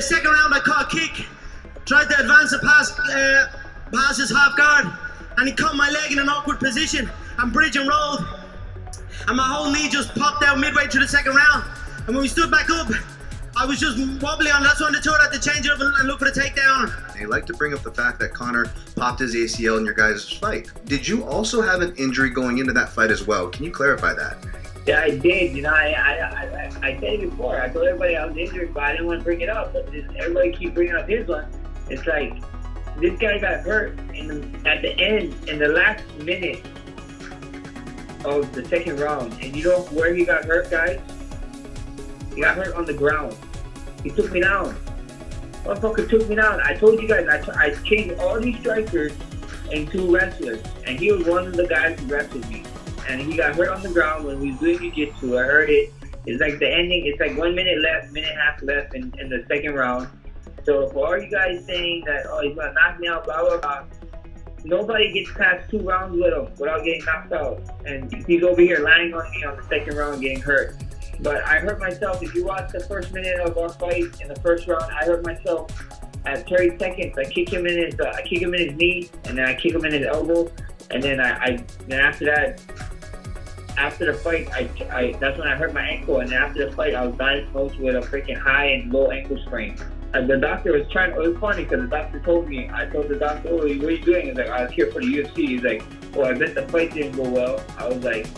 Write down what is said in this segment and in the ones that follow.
second round, I caught a kick, tried to advance the pass his half guard, and he caught my leg in an awkward position. I'm bridge and rolled, and my whole knee just popped out midway through the second round. And when we stood back up, I was just wobbly on. That's when the tour had to change it up and look for the takedown. They like to bring up the fact that Conor popped his ACL in your guys' fight. Did you also have an injury going into that fight as well? Can you clarify that? Yeah, I did. You know, I said it before. I told everybody I was injured, but I didn't want to bring it up. But everybody keep bringing up his one. It's like this guy got hurt at the end, in the last minute of the second round. And you know where he got hurt, guys? He got hurt on the ground. He took me down. Motherfucker took me down. I told you guys, I changed all these strikers into wrestlers, and he was one of the guys who wrestled me. And he got hurt on the ground when we was doing jiu-jitsu. I heard it. It's like the ending. It's like 1 minute left, minute and a half left in the second round. So for all you guys saying that, oh, he's gonna knock me out, blah blah blah, nobody gets past 2 rounds with him without getting knocked out. And he's over here lying on me on the second round, getting hurt. But I hurt myself. If you watch the first minute of our fight in the first round, I hurt myself at 30 seconds. I kick him in his knee, and then I kick him in his elbow, and then then after that, after the fight, that's when I hurt my ankle, and after the fight, I was diagnosed with a freaking high and low ankle sprain. And the doctor was trying. It was funny because the doctor told me. I told the doctor, "Oh, what are you doing?" He's like, "I was here for the UFC." He's like, "Oh, I bet the fight didn't go well." I was like,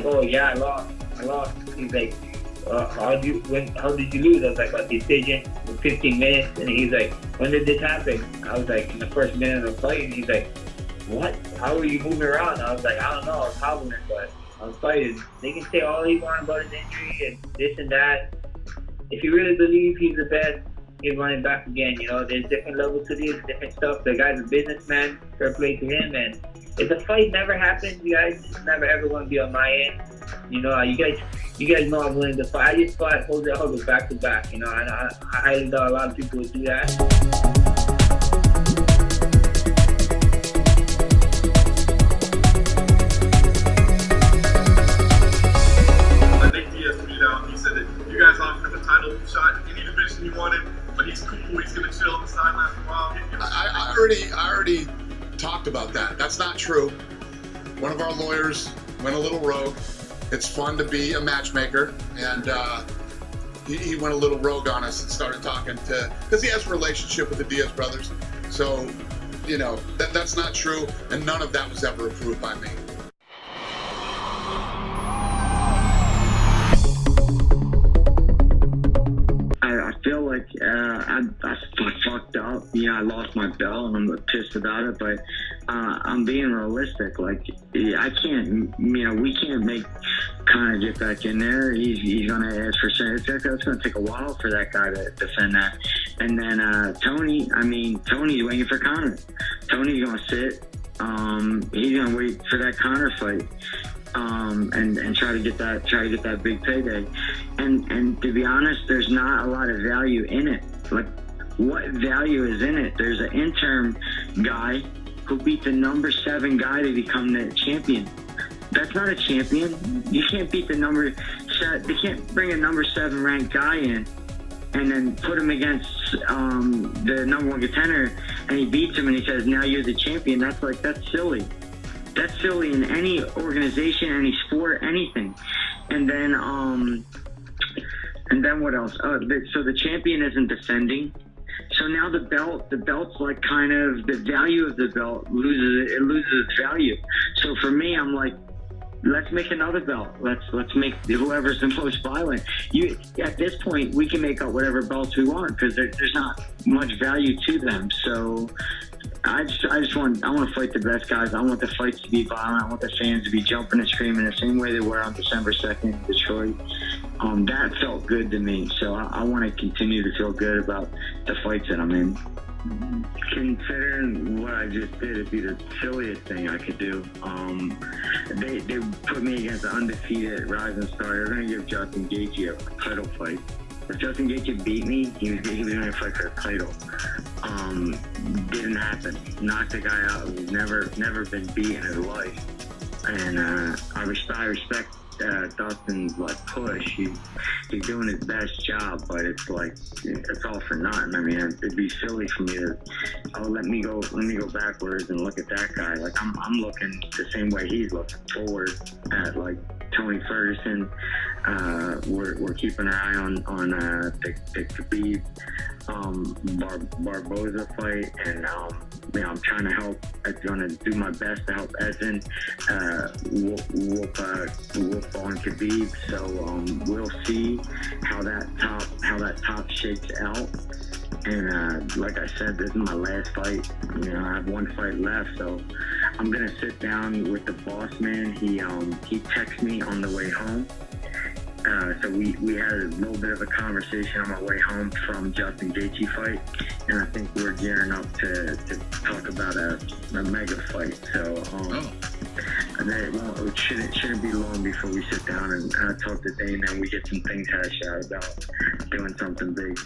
"Oh yeah, I lost." He's like, how did you lose? I was like, a decision in 15 minutes. And he's like, when did this happen? I was like, in the first minute of the fight. And he's like, what? How are you moving around? I was like, I don't know. I was hobbling, but I was fighting. They can say all they want about his injury and this and that. If you really believe he's the best, he's running back again. You know, there's different levels to this, different stuff. The guy's a businessman. Fair play to him. And if the fight never happens, you guys, it's never ever going to be on my end. You know, you guys know I'm willing to fight. I just fought Jose Aldo back to back. You know, I highly doubt a lot of people would do that. Nate Diaz tweeted out. He said that you guys offered him a title shot in any division you wanted, but he's cool. He's going to chill on the sideline for a while. I already talked about that. That's not true. One of our lawyers went a little rogue. It's fun to be a matchmaker, and he went a little rogue on us and started talking because he has a relationship with the Diaz brothers. So, you know, that's not true, and none of that was ever approved by me. I feel like I fucked up. Yeah, I lost my belt, and I'm pissed about it. But I'm being realistic. Like, I can't. You know, we can't make Conor get back in there. He's gonna ask for it's gonna take a while for that guy to defend that. And then Tony's waiting for Conor. Tony's gonna sit. He's gonna wait for that Conor fight. And try to get that big payday. And to be honest, there's not a lot of value in it. Like, what value is in it? There's an interim guy who beat the number 7 guy to become the champion. That's not a champion. You can't beat they can't bring a number 7 ranked guy in and then put him against the number 1 contender, and he beats him and he says, now you're the champion. That's silly. That's silly in any organization, any sport, anything. And then what else? So the champion isn't defending. So now the belt's like kind of the value of the belt loses its value. So for me, I'm like, let's make another belt. Let's make whoever's the most violent. At this point, we can make up whatever belts we want because there's not much value to them. So I want to fight the best guys. I want the fights to be violent. I want the fans to be jumping and screaming the same way they were on December 2nd in Detroit. That felt good to me. So I want to continue to feel good about the fights that I'm in. Considering what I just did, it'd be the silliest thing I could do. They put me against an undefeated rising star. They're going to give Justin Gaethje a title fight. If Justin Gaethje beat me, he was going to fight for a title. Didn't happen. Knocked the guy out who's never been beat in his life. And I respect Dustin's like push. He's doing his best job, but it's like it's all for nothing. I mean, it'd be silly for me to let me go backwards and look at that guy. Like I'm looking the same way he's looking forward at like Tony Ferguson. We're keeping our eye on the Khabib Barboza fight, and I'm trying to help. I'm gonna do my best to help Edson whoop on Khabib. So we'll see how that top shakes out. And like I said, this is my last fight. I have one fight left, so I'm gonna sit down with the boss man. He texted me on the way home. So we had a little bit of a conversation on my way home from Justin Gaethje fight, and I think we're gearing up to talk about a mega fight. So it shouldn't be long before we sit down and talk to Dana and we get some things hashed out about doing something big.